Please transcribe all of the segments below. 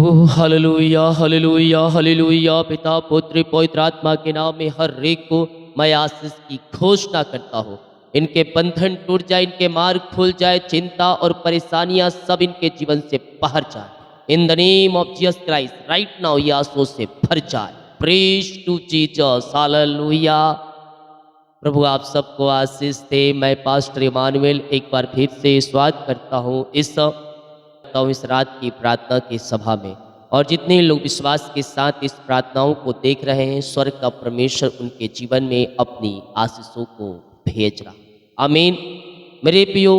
Oh hallelujah hallelujah hallelujah. पिता पुत्र पवित्र आत्मा के नाम में हर एक को मैं आशीष की घोषणा करता हूँ। इनके बंधन टूट जाए, इनके मार्ग खुल जाए, चिंता और परेशानियां सब इनके जीवन से बाहर जाए। In the name of Jesus Christ right now ये आंसुओं से भर जाए। Praise to Jesus hallelujah. प्रभु आप सबको आशीष दे। मैं पास्टर इमानुएल एक बार फिर से स्वागत करता हूँ इस रात की प्रार्थना की सभा में। और जितने लोग विश्वास के साथ इस प्रार्थनाओं को देख रहे हैं, स्वर्ग का परमेश्वर उनके जीवन में अपनी आशीषों को भेज रहा। आमीन। मेरे प्रियो,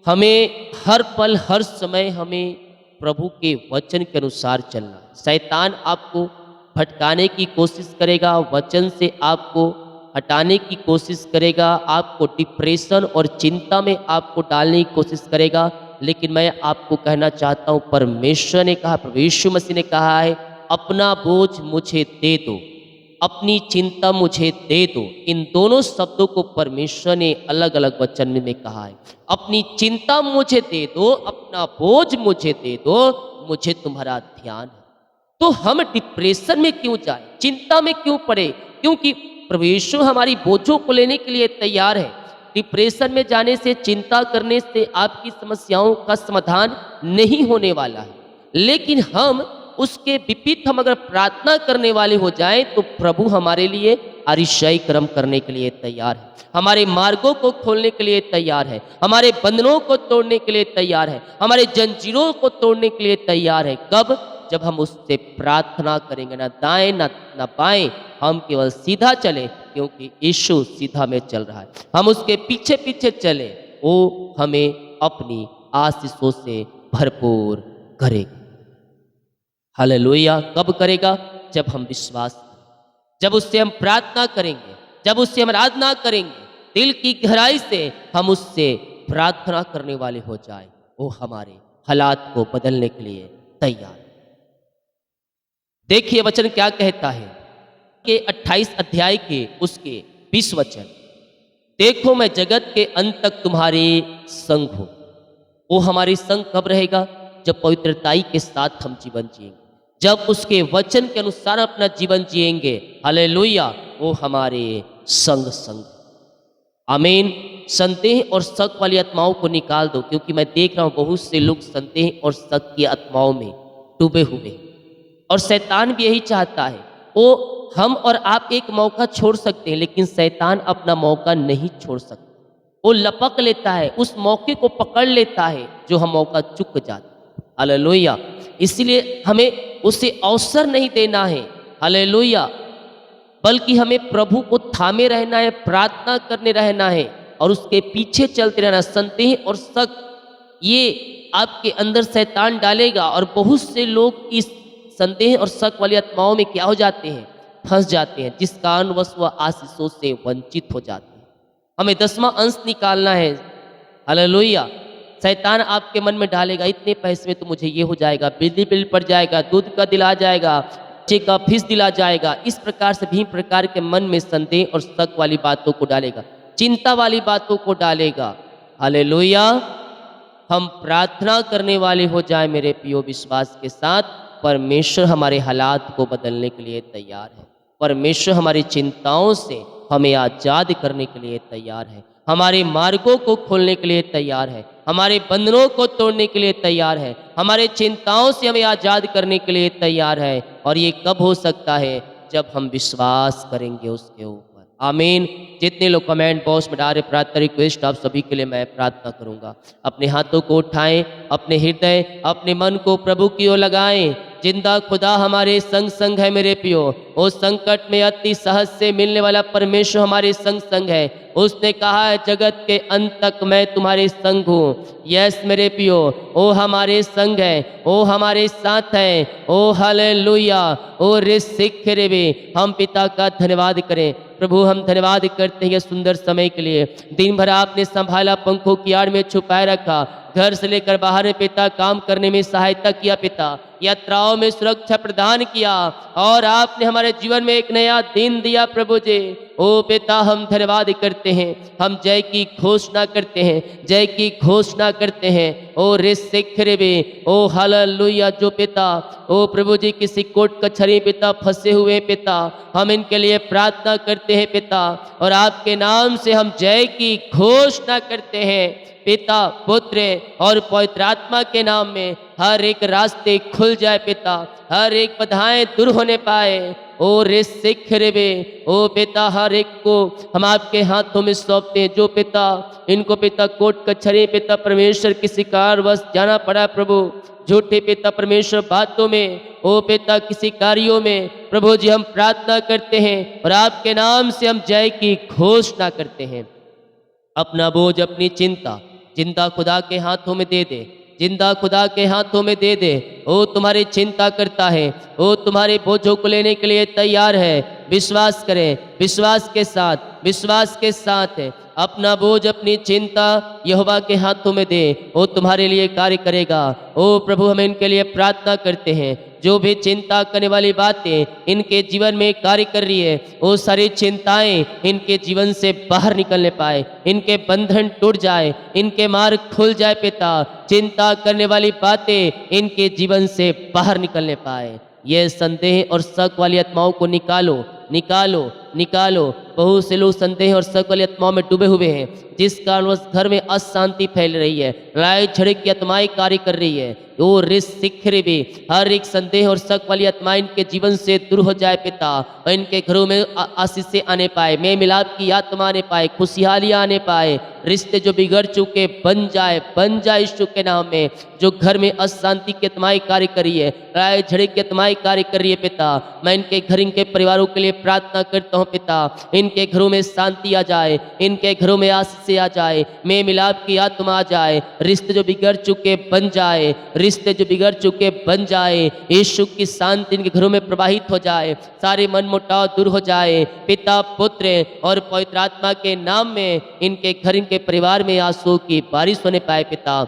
हमें हर पल हर समय हमें प्रभु के वचन के अनुसार चलना। शैतान आपको भटकाने की कोशिश करेगा, वचन से आपको हटाने की कोशिश करेगा, आपको डिप्रेशन और चिंता में आपको डालने की कोशिश करेगा। लेकिन मैं आपको कहना चाहता हूँ, परमेश्वर ने कहा, प्रभु यीशु मसीह ने कहा है, अपना बोझ मुझे दे दो, अपनी चिंता मुझे दे दो। इन दोनों शब्दों को परमेश्वर ने अलग अलग वचन में कहा है। अपनी चिंता मुझे दे दो, अपना बोझ मुझे दे दो, मुझे तुम्हारा ध्यान है। तो हम डिप्रेशन में क्यों जाए, चिंता में क्यों पड़े? क्योंकि प्रभु यीशु हमारी बोझों को लेने के लिए तैयार है। डिप्रेशन में जाने से, चिंता करने से आपकी समस्याओं का समाधान नहीं होने वाला है। लेकिन हम उसके विपरीत हम अगर प्रार्थना करने वाले हो जाएं, तो प्रभु हमारे लिए अतिशय कर्म करने के लिए तैयार है, हमारे मार्गों को खोलने के लिए तैयार है, हमारे बंधनों को तोड़ने के लिए तैयार है, हमारे जंजीरों को तोड़ने के लिए तैयार है। कब? जब हम उससे प्रार्थना करेंगे, ना दाएं ना बाएं, हम केवल सीधा चले, क्योंकि यीशु सीधा में चल रहा है। हम उसके पीछे पीछे चले, वो हमें अपनी आशीषों से भरपूर करेगा। हालेलुया। कब करेगा? जब हम विश्वास करें, जब उससे हम प्रार्थना करेंगे, जब उससे हम आराधना करेंगे, दिल की गहराई से हम उससे प्रार्थना करने वाले हो जाए, वो हमारे हालात को बदलने के लिए तैयार। देखिए वचन क्या कहता है कि 28 अध्याय के उसके 20 वचन, देखो मैं जगत के अंत तक तुम्हारे संग हूं। वो हमारे संग कब रहेगा? जब पवित्रताई के साथ हम जीवन जिएंगे, जब उसके वचन के अनुसार अपना जीवन जिएंगे। हालेलुया। वो हमारे संग। आमीन। संदेह और शक वाली आत्माओं को निकाल दो, क्योंकि मैं देख रहा हूं बहुत से लोग संदेह और शक की आत्माओं में डूबे हुए, और शैतान भी यही चाहता है। वो हम और आप एक मौका छोड़ सकते हैं, लेकिन शैतान अपना मौका नहीं छोड़ सकता। वो लपक लेता है, उस मौके को पकड़ लेता है जो हम मौका चुक जाते। हालेलुया। इसलिए हमें उसे अवसर नहीं देना है। हालेलुया। बल्कि हमें प्रभु को थामे रहना है, प्रार्थना करने रहना है, और उसके पीछे चलते रहना। संदेह और शक ये आपके अंदर शैतान डालेगा, और बहुत से लोग इस संदेह और शक वाली आत्माओं में क्या हो जाते हैं? फंस जाते हैं, जिस कारणवश वह आशीषों से वंचित हो जाते हैं। हमें 10वां अंश निकालना है। हालेलुया। शैतान आपके मन में डालेगा, इतने पैसे में तो मुझे ये हो जाएगा, बिजली बिल पड़ जाएगा, दूध का दिला जाएगा, बच्चे का फीस दिला जाएगा। इस प्रकार से भी प्रकार के मन में संदेह और शक वाली बातों को डालेगा, चिंता वाली बातों को डालेगा। हालेलुया। हम प्रार्थना करने वाले हो जाए मेरे प्रियो विश्वास के साथ। परमेश्वर हमारे हालात को बदलने के लिए तैयार है। परमेश्वर हमारी चिंताओं से हमें आज़ाद करने के लिए तैयार है, हमारे मार्गों को खोलने के लिए तैयार है, हमारे बंधनों को तोड़ने के लिए तैयार है, हमारे चिंताओं से हमें आज़ाद करने के लिए तैयार है। और ये कब हो सकता है? जब हम विश्वास करेंगे उसके ऊपर। आमीन। जितने लोग कमेंट बॉक्स में डाल रहे प्रार्थना रिक्वेस्ट, आप सभी के लिए मैं प्रार्थना करूंगा। अपने हाथों को उठाएं, अपने हृदय अपने मन को प्रभु की ओर लगाएं। जिंदा खुदा हमारे संग है मेरे प्रियो। वो संकट में अति सहज से मिलने वाला परमेश्वर हमारे संग है। उसने कहा है, जगत के अंत तक मैं तुम्हारे संग हूँ। यस मेरे प्रियो, वो हमारे संग है, वो हमारे साथ है। ओ हालेलुया। ओ रिसिक रे, हम पिता का धन्यवाद करें। प्रभु हम धन्यवाद करते हैं सुंदर समय के लिए। दिन भर आपने संभाला, पंखों की आड़ में छुपाए रखा, घर से लेकर बाहर में पिता काम करने में सहायता किया पिता, यात्राओं में सुरक्षा प्रदान किया और आपने हमारे जीवन में एक नया दिन दिया प्रभु जी। ओ पिता हम धन्यवाद करते हैं, हम जय की घोषणा करते हैं, जय की घोषणा करते हैं। ओ रिसिखरेबे, ओ हालेलुया। जो पिता ओ प्रभु जी किसी कोर्ट कचहरी पिता फंसे हुए हैं पिता, हम इनके लिए प्रार्थना करते हैं पिता और आपके नाम से हम जय की घोषणा करते हैं पिता, पुत्र और पवित्र आत्मा के नाम में हर एक रास्ते खुल जाए पिता, हर एक बाधाएं दूर होने पाए। ओ रे सिख रेबे, ओ पिता हर एक को हम आपके हाथों में सौंपते हैं। जो पिता इनको पिता कोर्ट कचहरी पिता परमेश्वर किसी कारणवश जाना पड़ा प्रभु, झूठे पिता परमेश्वर बातों में, ओ पिता किसी कार्यों में प्रभु जी हम प्रार्थना करते हैं और आपके नाम से हम जय की घोषणा करते हैं। अपना बोझ अपनी चिंता जिंदा खुदा के हाथों में दे दे, जिंदा खुदा के हाथों में दे दे। वो तुम्हारी चिंता करता है, वो तुम्हारे बोझों को लेने के लिए तैयार है। विश्वास करें, विश्वास के साथ, विश्वास के साथ अपना बोझ अपनी चिंता यहोवा के हाथों में दे, वो तुम्हारे लिए कार्य करेगा। ओ प्रभु हम इनके लिए प्रार्थना करते हैं, जो भी चिंता करने वाली बातें इनके जीवन में कार्य कर रही है, वो सारी चिंताएं इनके जीवन से बाहर निकलने पाए, इनके बंधन टूट जाए, इनके मार्ग खुल जाए पिता। चिंता करने वाली बातें इनके जीवन से बाहर निकलने पाए। ये संदेह और शक वाली आत्माओं को निकालो, निकालो, निकालो। बहुत से लोग संदेह और शक वाली आत्माओं में डूबे हुए हैं, जिस कारणवश घर में अशांति फैल रही है, लड़ाई झगड़े की आत्माएं कार्य कर रही है। ओ रिसिखरे भी हर एक संदेह और शक वाली आत्मा इनके जीवन से दूर हो जाए पिता, और इनके घरों में आशीषें आने पाए, मेल मिलाप की आत्मा आने पाए, खुशहालियाँ आने पाए। रिश्ते जो बिगड़ चुके बन जाए, बन जाए यीशु के नाम में। जो घर में अशांति की आत्माएं कार्य कर रही है, लड़ाई झगड़े की आत्माएं कार्य कर रही है पिता, मैं इनके घर इनके परिवारों के लिए प्रार्थना करता हूँ पिता। इनके घरों में शांति आ जाए, इनके घरों में आशीष आ जाए, मेल मिलाप की आत्मा आ जाए। रिश्ते जो बिगड़ चुके बन जाए, रिश्ते जो बिगड़ चुके बन जाए। यीशु की शांति इनके घरों में प्रवाहित हो जाए, सारे मन मुटाव दूर हो जाए। पिता, पुत्र और पवित्र आत्मा के नाम में इनके घर इनके परिवार में आंसू की बारिश होने पाए पिता।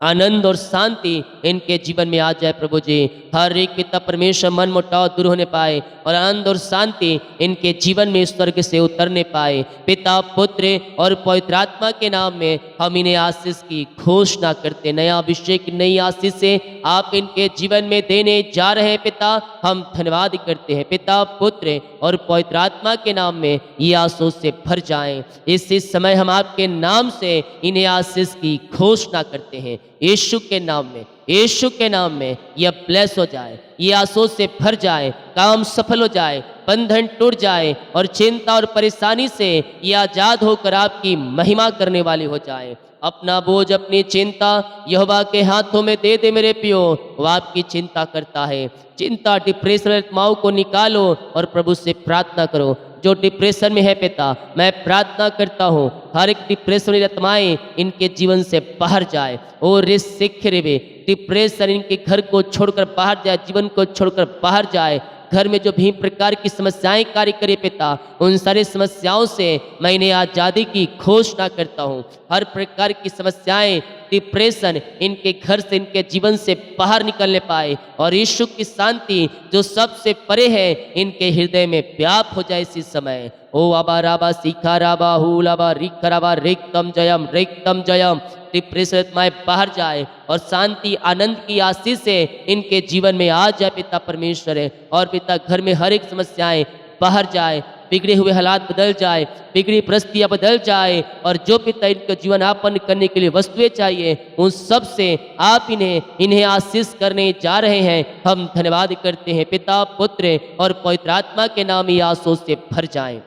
आनंद और शांति इनके जीवन में आ जाए प्रभु जी। हर एक पिता परमेश्वर मन मुटाव दूर होने पाए और आनंद और शांति इनके जीवन में स्वर्ग से उतरने पाए। पिता, पुत्र और पवित्र आत्मा के नाम में हम इन्हें आशीष की घोषणा करते, नया अभिषेक नई आशीष से आप इनके जीवन में देने जा रहे हैं पिता। हम धन्यवाद करते हैं पिता, पुत्र और पवित्र आत्मा के नाम में ये आशीष से भर जाएं। इसी समय हम आपके नाम से इन्हें आशीष की घोषणा करते हैं। यीशु के नाम में, यीशु के नाम में यह ब्लेस हो जाए, ये आशीष से भर जाए, काम सफल हो जाए, बंधन टूट जाए और चिंता और परेशानी से ये आजाद होकर आपकी महिमा करने वाले हो जाए। अपना बोझ अपनी चिंता यहोवा के हाथों में दे दे मेरे पियो, वो आपकी चिंता करता है। चिंता डिप्रेशन आत्माओं को निकालो और प्रभु से प्रार्थना करो। जो डिप्रेशन में है पिता, मैं प्रार्थना करता हूँ हर एक डिप्रेशन आत्माएं इनके जीवन से बाहर जाए। ओ रिसिखरेबे, डिप्रेशन इनके घर को छोड़कर बाहर जाए, जीवन को छोड़कर बाहर जाए। घर में जो भी प्रकार की समस्याएं कार्य करे पिता, उन सारी समस्याओं से मैंने आज़ादी की घोषणा करता हूँ। हर प्रकार की समस्याएं, डिप्रेशन इनके घर से इनके जीवन से बाहर निकलने पाए और यीशु की शांति जो सबसे परे है इनके हृदय में व्याप हो जाए इसी समय। ओ आबा राबा सीखा राबा हुलाबा रिक राबा रिक्तम जयम रिक्तम जयम। डिप्रेशन आत्माएं बाहर जाए और शांति आनंद की आशीष से इनके जीवन में आ जाए पिता परमेश्वर है। और पिता घर में हर एक समस्याएं बाहर जाए, बिगड़े हुए हालात बदल जाए, बिगड़ी परिस्थितियां बदल जाए और जो पिता इनका जीवन यापन करने के लिए वस्तुएं चाहिए उन सब से आप इन्हें आशीष करने जा रहे हैं। हम धन्यवाद करते हैं पिता, पुत्र और पवित्र आत्मा के नाम ही आशीष से भर जाएं।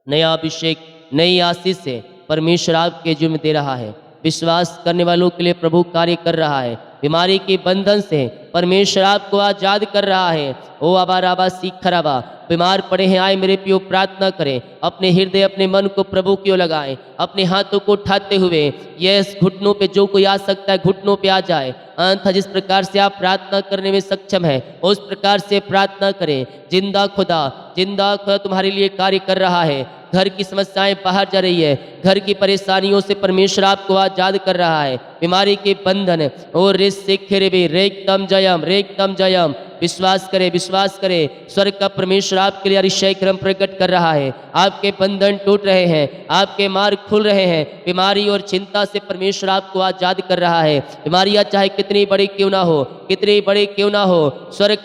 नया अभिषेक नई आशीष से परमेश्वर आपके जीवन में दे रहा है। विश्वास करने वालों के लिए प्रभु कार्य कर रहा है। बीमारी के बंधन से परमेश्वर आपको आजाद कर रहा है। ओ आबा राबा सीख राबा, बीमार पड़े हैं आए मेरे पियो प्रार्थना करें, अपने हृदय अपने मन को प्रभु की ओर लगाएं, अपने हाथों को उठाते हुए यस घुटनों पे जो कोई आ सकता है घुटनों पे आ जाए। अन्यथा जिस प्रकार से आप प्रार्थना करने में सक्षम है उस प्रकार से प्रार्थना करें। जिंदा खुदा तुम्हारे लिए कार्य कर रहा है। घर की समस्याएं बाहर जा रही है, घर की परेशानियों से परमेश्वर आपको आजाद कर रहा है। बीमारी के बंधन और रेक्तम जयम रेक्तम जयम, विश्वास करें, विश्वास करें। स्वर्ग का परमेश्वर आपके लिए अतिशय क्रम प्रकट कर रहा है। आपके बंधन टूट रहे हैं, आपके मार्ग खुल रहे हैं। बीमारी और चिंता से परमेश्वर आपको आजाद कर रहा है। बीमारियां चाहे कितनी बड़ी क्यों ना हो, कितनी बड़ी क्यों ना हो, स्वर्ग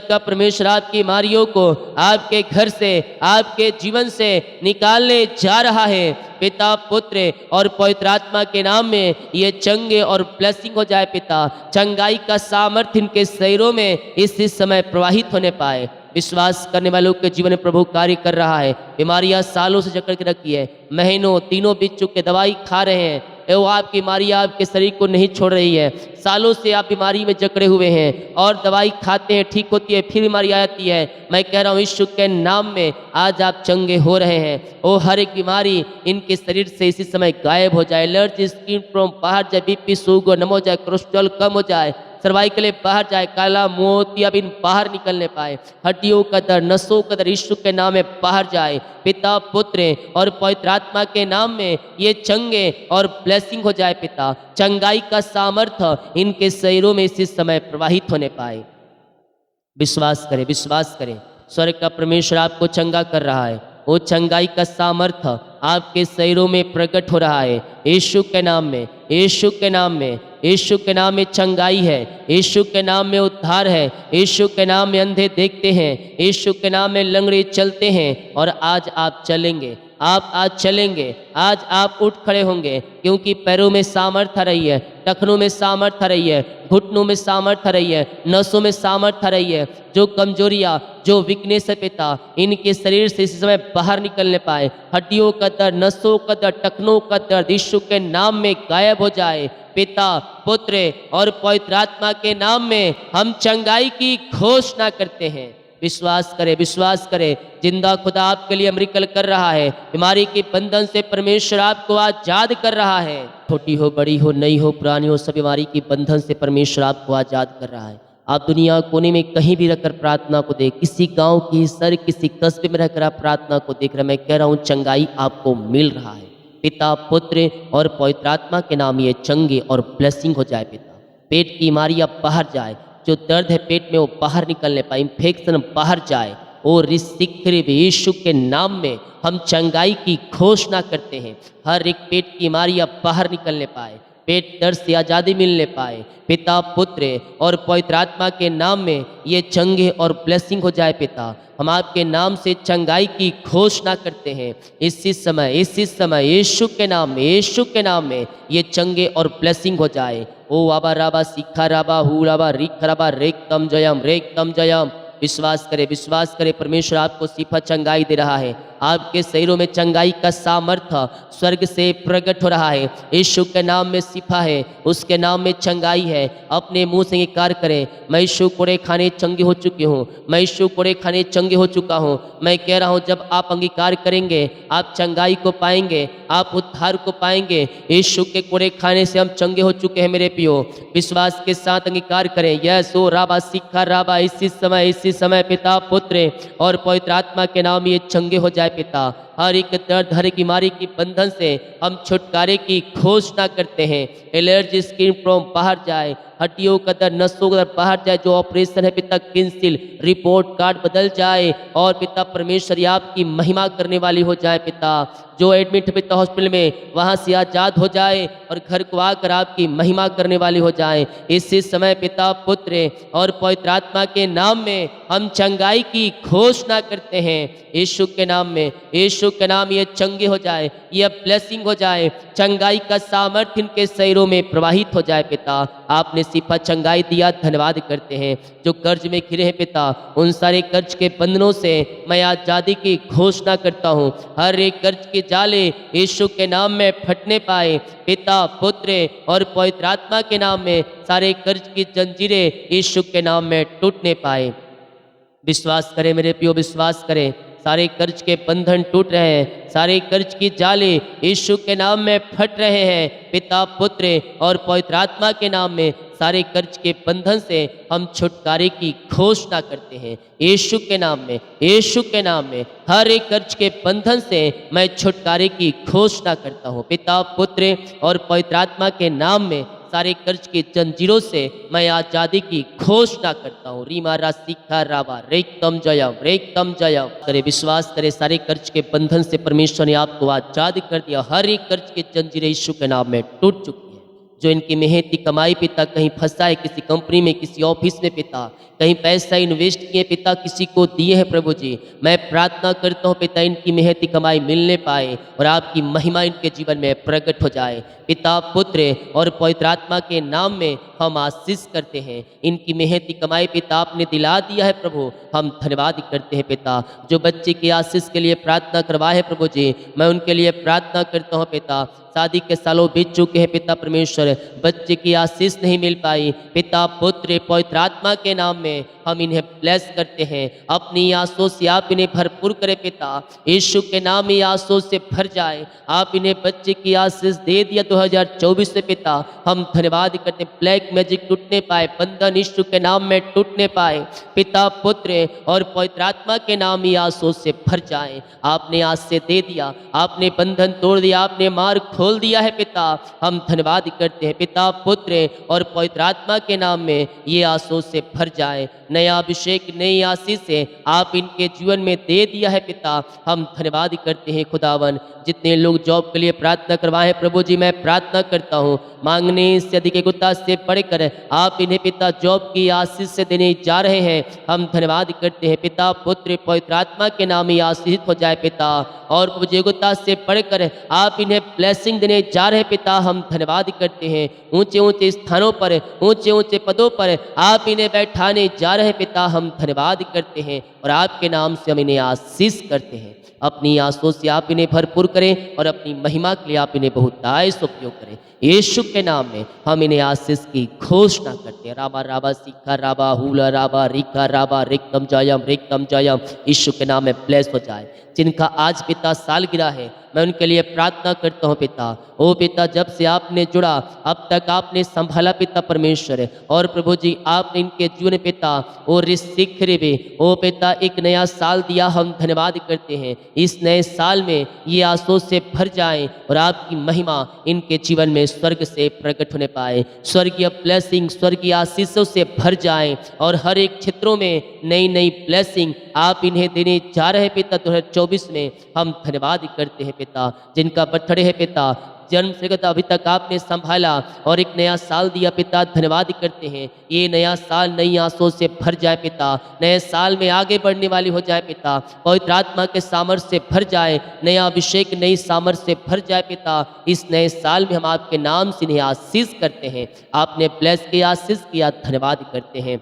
का परमेश्वर आपकी बीमारियों को आपके घर से, आपके जीवन से निकालने जा रहा है। पिता, पुत्र और पवित्र आत्मा के नाम में ये चंगे और ब्लेसिंग हो जाए। पिता, चंगाई का सामर्थ्य इनके शरीरों में इस समय प्रवाहित होने पाए। विश्वास करने वालों के जीवन में प्रभु कार्य कर रहा है। बीमारियां सालों से जकड़ के रखी है, महीनों दिनों बीत चुके, दवाई खा रहे हैं, वो आपकी बीमारियां आपके शरीर को नहीं छोड़ रही है। सालों से आप बीमारी में जकड़े हुए हैं और दवाई खाते हैं, ठीक होती है, फिर बीमारी आती है। मैं कह रहा हूँ यीशु के नाम में आज आप चंगे हो रहे हैं। वो हर एक बीमारी इनके शरीर से इसी समय गायब हो जाए। एलर्जी, स्किन प्रॉब्लम बाहर जाए, बीपी शुगर नम हो जाए, कोलेस्ट्रॉल कम हो जाए, सर्वाइकल बाहर जाए, काला मोतियाबिंद बाहर निकलने पाए, हड्डियों का दर्द, नसों का दर्द यीशु के नाम में बाहर जाए। पिता, पुत्र और पवित्र आत्मा के नाम में ये चंगे और ब्लेसिंग हो जाए। पिता, चंगाई का सामर्थ्य इनके शरीरों में इसी समय प्रवाहित होने पाए। विश्वास करें, विश्वास करें। स्वर्ग का परमेश्वर आपको चंगा कर रहा है। वो चंगाई का सामर्थ्य आपके शरीरों में प्रकट हो रहा है। यीशु के नाम में, यीशु के नाम में, यीशु के नाम में चंगाई है। यीशु के नाम में उद्धार है। यीशु के नाम में अंधे देखते हैं। यीशु के नाम में लंगड़े चलते हैं। और आज आप चलेंगे, आप आज चलेंगे, आज आप उठ खड़े होंगे, क्योंकि पैरों में सामर्थ आ रही है, टखनों में सामर्थ आ रही है, घुटनों में सामर्थ आ रही है, नसों में सामर्थ आ रही है। जो कमजोरियाँ, जो वीकनेस है पिता, इनके शरीर से इस समय बाहर निकलने पाए। हड्डियों का दर्द, नसों का दर्द, टखनों का दर्द यीशु के नाम में गायब हो जाए। पिता, पुत्र और पवित्र आत्मा के नाम में हम चंगाई की घोषणा करते हैं। विश्वास करें, विश्वास करें। जिंदा खुदा आपके लिए मिरेकल कर रहा है। बीमारी के बंधन से परमेश्वर आपको आजाद कर रहा है। छोटी हो, बड़ी हो, नई हो, पुरानी हो, सब बीमारी के बंधन से परमेश्वर आपको आजाद कर रहा है। आप दुनिया कोने में कहीं भी रहकर प्रार्थना को देख, किसी गांव की सर, किसी कस्बे में रहकर आप प्रार्थना को देख रहे, मैं कह रहा हूँ चंगाई आपको मिल रहा है। पिता, पुत्र और पवित्र आत्मा के नाम ये चंगे और ब्लेसिंग हो जाए। पिता, पेट की बीमारियां बाहर जाए, जो दर्द है पेट में वो बाहर निकलने पाए, इन्फेक्शन बाहर जाए। और यीशु के नाम में हम चंगाई की घोषणा करते हैं। हर एक पेट की बीमारियां बाहर निकलने पाए, पेट दर्द से आज़ादी मिलने पाए। पिता, पुत्र और पवित्र आत्मा के नाम में ये चंगे और ब्लेसिंग हो जाए। पिता, हम आपके नाम से चंगाई की घोषणा करते हैं। इसी समय यीशु के नाम में, यीशु के नाम में ये चंगे और ब्लेसिंग हो जाए। ओ वाबा राबा सीखा राबा हु राबा रिख राबा रेक तम जयम। विश्वास करें, विश्वास करें। परमेश्वर आपको सिफा चंगाई दे रहा है। आपके शरीरों में चंगाई का सामर्थ्य स्वर्ग से प्रकट हो रहा है। यीशु के नाम में सिफा है, उसके नाम में चंगाई है। अपने मुंह से इंकार करें, मैं यीशु कोड़े खाने चंगे हो चुकी हूँ, मैं यीशु कोड़े खाने चंगे हो चुका हूँ। मैं कह रहा हूँ जब आप अंगीकार करेंगे आप चंगाई को पाएंगे, आप उद्धार को पाएंगे। यीशु के कोड़े खाने से हम चंगे हो चुके हैं मेरे पियो। विश्वास के साथ अंगीकार करें। यह राबा सीखा राबा, इसी समय पिता, पुत्र और पवित्र आत्मा के नाम ये चंगे हो जाए। पिता, हर एक दर्द, हर एक बीमारी की बंधन से हम छुटकारे की घोषणा करते हैं। एलर्जी, स्किन प्रॉब्लम बाहर जाए, हड्डियों का दर्द, नसों का दर्द बाहर जाए। जो ऑपरेशन है पिता कैंसिल, रिपोर्ट कार्ड बदल जाए और पिता परमेश्वर ये आपकी महिमा करने वाली हो जाए। पिता, जो एडमिट है पिता हॉस्पिटल में, वहाँ से आजाद हो जाए और घर को आकर आपकी महिमा करने वाली हो जाए। इसी समय पिता, पुत्र और पवित्र आत्मा के नाम में हम चंगाई की घोषणा करते हैं। यीशु के नाम में, यीशु के नाम ये चंगे हो जाए, ये ब्लेसिंग हो जाए। चंगाई का सामर्थ्य इनके शरीरों में प्रवाहित हो जाए। पिता, आपने सिफा चंगाई दिया, धन्यवाद करते हैं। जो कर्ज में घिरे हैं पिता, उन सारे कर्ज के बंधनों से मैं आजादी की घोषणा करता हूँ। हर एक कर्ज के जाले यीशु के नाम में फटने पाए। पिता, पुत्र और पवित्र आत्मा के नाम में सारे कर्ज की जंजीरें यीशु के नाम में टूटने पाए। विश्वास करें मेरे पियो, विश्वास करें। सारे कर्ज के बंधन टूट रहे हैं, सारे कर्ज की जाले यीशु के नाम में फट रहे हैं। पिता, पुत्र और पवित्र आत्मा के नाम में सारे कर्ज के बंधन से हम छुटकारे की घोषणा करते हैं। यीशु के नाम में, यीशु के नाम में हर एक कर्ज के बंधन से मैं छुटकारे की घोषणा करता हूँ। पिता, पुत्र और पवित्र आत्मा के नाम में सारे कर्ज की जंजीरों से मैं आजादी की घोषणा करता हूँ। रीमा रासिका रावा रेकतम जयम, रेकतम जयम करे, विश्वास करे, सारे कर्ज के बंधन से परमेश्वर ने आपको आजाद कर दिया। हर एक कर्ज की जंजीरें यीशु के नाम में टूट चुकी है। जो इनकी मेहनती कमाई पिता कहीं फंसा है, किसी कंपनी में, किसी ऑफिस में पिता, कहीं पैसा इन्वेस्ट किए पिता, किसी को दिए हैं प्रभु जी, मैं प्रार्थना करता हूँ पिता इनकी मेहनती कमाई मिलने पाए और आपकी महिमा इनके जीवन में प्रकट हो जाए। पिता, पुत्र और पवित्र आत्मा के नाम में हम आशीष करते हैं। इनकी मेहनती कमाई पिता आपने दिला दिया है प्रभु, हम धन्यवाद करते हैं पिता। जो बच्चे की आशीष के लिए प्रार्थना करवाए है प्रभु जी, मैं उनके लिए प्रार्थना करता हूँ पिता। शादी के सालों बीत चुके हैं पिता परमेश्वर, बच्चे की आशीष नहीं मिल पाई पिता, पुत्र पवित्र आत्मा के नाम में हम इन्हें ब्लेस करते हैं। अपनी आंसू से आप इन्हें भरपूर करें पिता, यीशु के नाम ही आंसू से भर जाए। आप इन्हें बच्चे की आशीष दे दिया 2024 में पिता, हम धन्यवाद करते हैं। ब्लैक मैजिक टूटने पाए, बंधन यीशु के नाम में टूटने पाए पिता, पुत्र और पवित्र आत्मा के नाम ही आंसू से भर जाए। आपने आज से दे दिया, आपने बंधन तोड़ दिया, आपने मार्ग खोल दिया है पिता, हम धन्यवाद करते हैं। पिता, पुत्र और पवित्र आत्मा के नाम में ये आंसू से भर जाए। नया अभिषेक, नई आशीष से आप इनके जीवन में दे दिया है पिता, हम धन्यवाद करते हैं खुदावन। जितने लोग जॉब के लिए प्रार्थना करवाए प्रभु जी, मैं प्रार्थना करता हूँ मांगने से अधिक गुत्ता से बढ़कर आप इन्हें पिता जॉब की आशीष से देने जा रहे हैं। हम धन्यवाद करते हैं पिता, पुत्र पवित्र आत्मा के नाम ही आशीषित हो जाए पिता, और योग्यता से बढ़कर आप इन्हें ब्लेसिंग देने जा रहे हैं पिता, हम धन्यवाद करते हैं। ऊंचे ऊंचे स्थानों पर, ऊंचे ऊंचे पदों पर आप इन्हें बैठाने जा रहे हैं पिता, हम धन्यवाद करते हैं और आपके नाम से हम इन्हें आशीष करते हैं। अपनी आंसू से आप इन्हें भरपूर करें और अपनी महिमा के लिए आप इन्हें बहुतायत से उपयोग करें। यीशु के नाम में हम इन्हें आशीष की घोषणा करते हैं। राबा राबा सीखा राबा हुला राबा रिका राबा रिकतम जयम, यीशु के नाम में ब्लेस हो जाए। जिनका आज पिता सालगिरह है, मैं उनके लिए प्रार्थना करता हूँ पिता। ओ पिता, जब से आपने जुड़ा अब तक आपने संभाला पिता परमेश्वर, और प्रभु जी आप इनके जीवन पिता और भी ओ पिता एक नया साल दिया, हम धन्यवाद करते हैं। इस नए साल में ये आंसू से भर जाएं और आपकी महिमा इनके जीवन में स्वर्ग से प्रकट होने पाए। स्वर्गीय ब्लेसिंग, स्वर्गीय आशीषों से भर जाएं और हर एक क्षेत्रों में नई नई ब्लेसिंग आप इन्हें देने जा रहे हैं पिता। 2024 में हम धन्यवाद करते हैं पिता। जिनका बर्थडे है पिता, जन्म से अभी तक आपने संभाला और एक नया साल दिया पिता, धन्यवाद करते हैं। ये नया साल नई आंसू से भर जाए पिता, नए साल में आगे बढ़ने वाली हो जाए पिता, पवित्र आत्मा के सामर्थ्य से भर जाए, नया अभिषेक नई सामर्थ्य से भर जाए पिता। इस नए साल में हम आपके नाम से इन्हें आशीष करते हैं। आपने ब्लेस किया, आशीष किया, धन्यवाद करते हैं।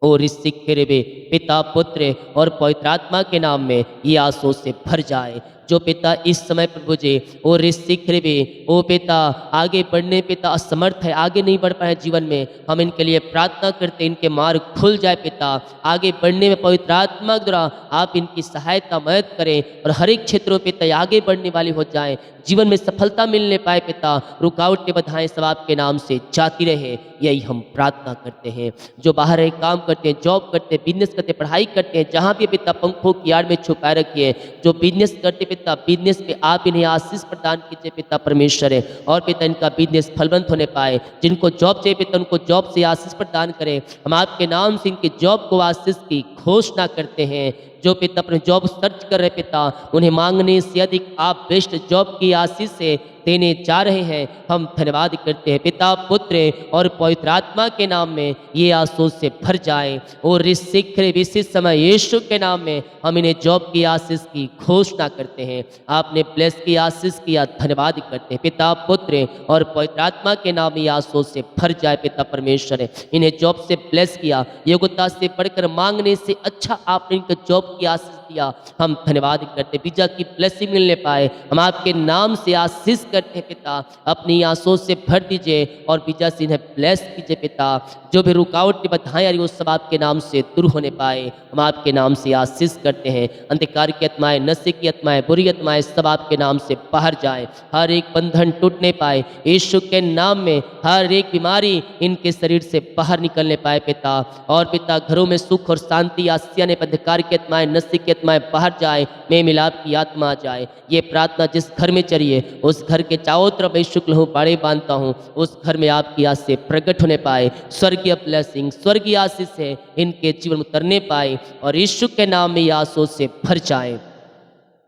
और इस सिक्के पिता, पुत्र और पवित्र आत्मा के नाम में ये आंसू से भर जाए। जो पिता इस समय प्रभु जी और इस शिखर में ओ पिता आगे बढ़ने पिता असमर्थ है, आगे नहीं बढ़ पाए जीवन में, हम इनके लिए प्रार्थना करते, इनके मार्ग खुल जाए पिता। आगे बढ़ने में पवित्र आत्मा द्वारा आप इनकी सहायता मदद करें और हर एक क्षेत्रों पिता आगे बढ़ने वाली हो जाए, जीवन में सफलता मिलने पाए पिता। रुकावटें बाधाएं सब आपके नाम से जाती रहे, यही हम प्रार्थना करते हैं। जो बाहर रह काम करते हैं, जॉब करते हैं, बिजनेस करते हैं, पढ़ाई करते हैं, जहाँ भी पिता पंखों की आड़ में छुपाए रखिए। जो बिजनेस करते पिता, बिजनेस पे आप इन्हें आशीष प्रदान कीजिए पिता परमेश्वर है, और पिता इनका बिजनेस फलवंत होने पाए। जिनको जॉब चाहिए पिता, उनको जॉब से आशीष प्रदान करें। हम आपके नाम से इनकी जॉब को आशीष की घोषणा करते हैं। जो पिता अपने जॉब सर्च कर रहे पिता, उन्हें मांगने से अधिक आप बेस्ट जॉब की आशीष से देने जा रहे हैं। हम धन्यवाद करते हैं पिता, पुत्र और पवित्र आत्मा के नाम में ये आशीष से भर जाए। और इस शीघ्र विशेष समय यीशु के नाम में हम इन्हें जॉब की आशीष की घोषणा करते हैं। आपने ब्लेस की आशीष किया, धन्यवाद करते हैं पिता, पुत्र और पवित्र आत्मा के नाम ये आशीष से भर जाए पिता परमेश्वर। इन्हें जॉब से ब्लेस किया, योग्यता से बढ़कर मांगने से अच्छा आपने इनको जॉब की आशीष दिया, हम धन्यवाद करते हैं। पिता की ब्लेसिंग मिलने पाए, हम आपके नाम से आशीष करते हैं पिता। अपनी आंसू से भर दीजिए और पिता से इन्हें ब्लेस कीजिए पिता। जो भी रुकावट बाधाएं आ रही वो सब आपके नाम से दूर होने पाए, हम आपके नाम से आशीष करते हैं। अंधकार की आत्माएं, नशे की आत्माएं, बुरी आत्माएं सब आपके नाम से बाहर जाए, हर एक बंधन टूटने पाए यीशु के नाम में। हर एक बीमारी इनके शरीर से बाहर निकलने पाए पिता। और पिता घरों में सुख और शांति आसिया ने, अंधकार की आत्माएं, नशे की आत्माएं बाहर जाए, में मिलाप की आत्मा आ जाए। ये प्रार्थना जिस घर में चलिए उस घर के चारों तरफ मैं शुक्ल हूँ बाड़े बांधता हूँ, उस घर में आपकी आस से प्रकट होने पाए। स्वर्गीय ब्लेसिंग, स्वर्गीय आशीष है इनके जीवन में उतरने पाए और यीशु के नाम में ये आंसू से भर जाए।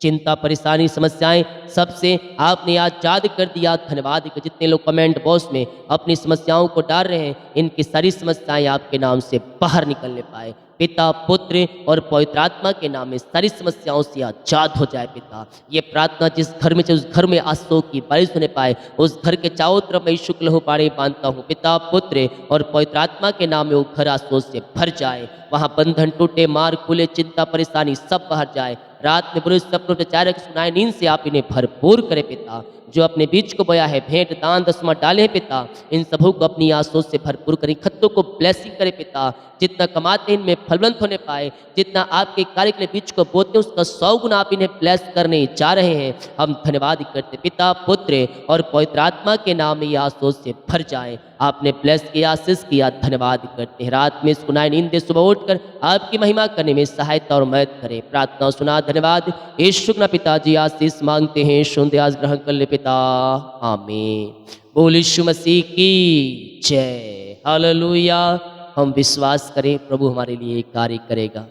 चिंता, परेशानी, समस्याएं सबसे आपने आजाद कर दिया, धन्यवाद। जितने लोग कमेंट बॉक्स में अपनी समस्याओं को डाल रहे हैं, इनकी सारी समस्याएं आपके नाम से बाहर निकलने पाए। पिता, पुत्र और पवित्र आत्मा के नाम में सारी समस्याओं से आजाद हो जाए पिता। ये प्रार्थना जिस घर में उस घर में आंसू की बारिश होने पाए, उस घर के चारों तरफ मैं शुक्ल हो पाड़े बांधता हूँ पिता, पुत्र और पवित्र आत्मा के नाम में वो घर आंसू से भर जाए। वहाँ बंधन टूटे, मार खुले, चिंता परेशानी सब बाहर जाए। रात में बुरे सपनों विचारक सुनाए, नींद से आप इन्हें भरपूर करे पिता। जो अपने बीच को बोया है, भेंट, दान, दसवां डाले हैं पिता, इन सबों को अपनी आंसू से भरपूर करें। खत्तों को ब्लेसिंग करे पिता। जितना कमाते हैं इनमें फलवंत होने पाए, जितना आपके कार्य के लिए बीच को बोते हैं उसका 100 गुना आप इन्हें ब्लेस करने जा रहे हैं। हम धन्यवाद करते पिता, पुत्र और पवित्र आत्मा के नाम में ये आंसू से भर जाए। आपने ब्लेस किया, आशीष किया, धन्यवाद करते हैं। रात में सुनाए, नींद सुबह उठकर आपकी महिमा करने में सहायता और मदद करें। प्रार्थना सुना, धन्यवाद। यीशु ना पिताजी आशीष मांगते हैं, सुनते आज ग्रहण कर ले पिता, आमीन। बोल यीशु मसीह की जय, हालेलुया। हम विश्वास करें प्रभु हमारे लिए कार्य करेगा।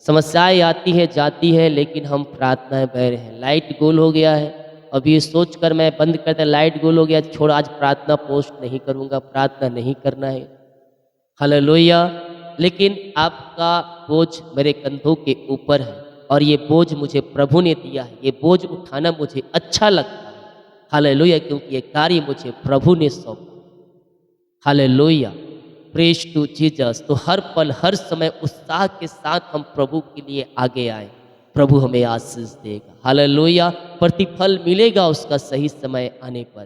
समस्याएं आती है जाती है, लेकिन हम प्रार्थनाएं बह रहे हैं। लाइट गोल हो गया है, अब ये सोच कर मैं बंद करता, लाइट गोल हो गया, छोड़ आज प्रार्थना पोस्ट नहीं करूंगा, प्रार्थना नहीं करना है, हालेलुया। लेकिन आपका बोझ मेरे कंधों के ऊपर है और ये बोझ मुझे प्रभु ने दिया है। ये बोझ उठाना मुझे अच्छा लगता है, हालेलुया, क्योंकि ये कार्य मुझे प्रभु ने सौंपा, हालेलुया। Praise to Jesus. तो हर पल हर समय उत्साह के साथ हम प्रभु के लिए आगे आए, प्रभु हमें आशीष देगा, हालेलुया। प्रतिफल मिलेगा उसका सही समय आने पर।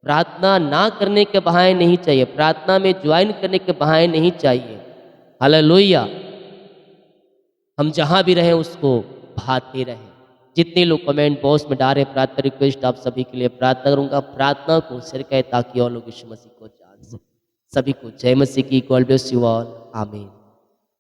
प्रार्थना ना करने के बहाने नहीं चाहिए, प्रार्थना में ज्वाइन करने के बहाने नहीं चाहिए, हालेलुया। हम जहां भी रहें उसको भाते रहें। जितने लोग कमेंट बॉक्स में डाल रहे प्रार्थना रिक्वेस्ट, आप सभी के लिए प्रार्थना करूंगा। प्रार्थना को शेयर करें ताकि और लोग यीशु मसीह को जान सकें। सभी को जय मसीह की। गॉड ब्लेस यू ऑल, आमीन।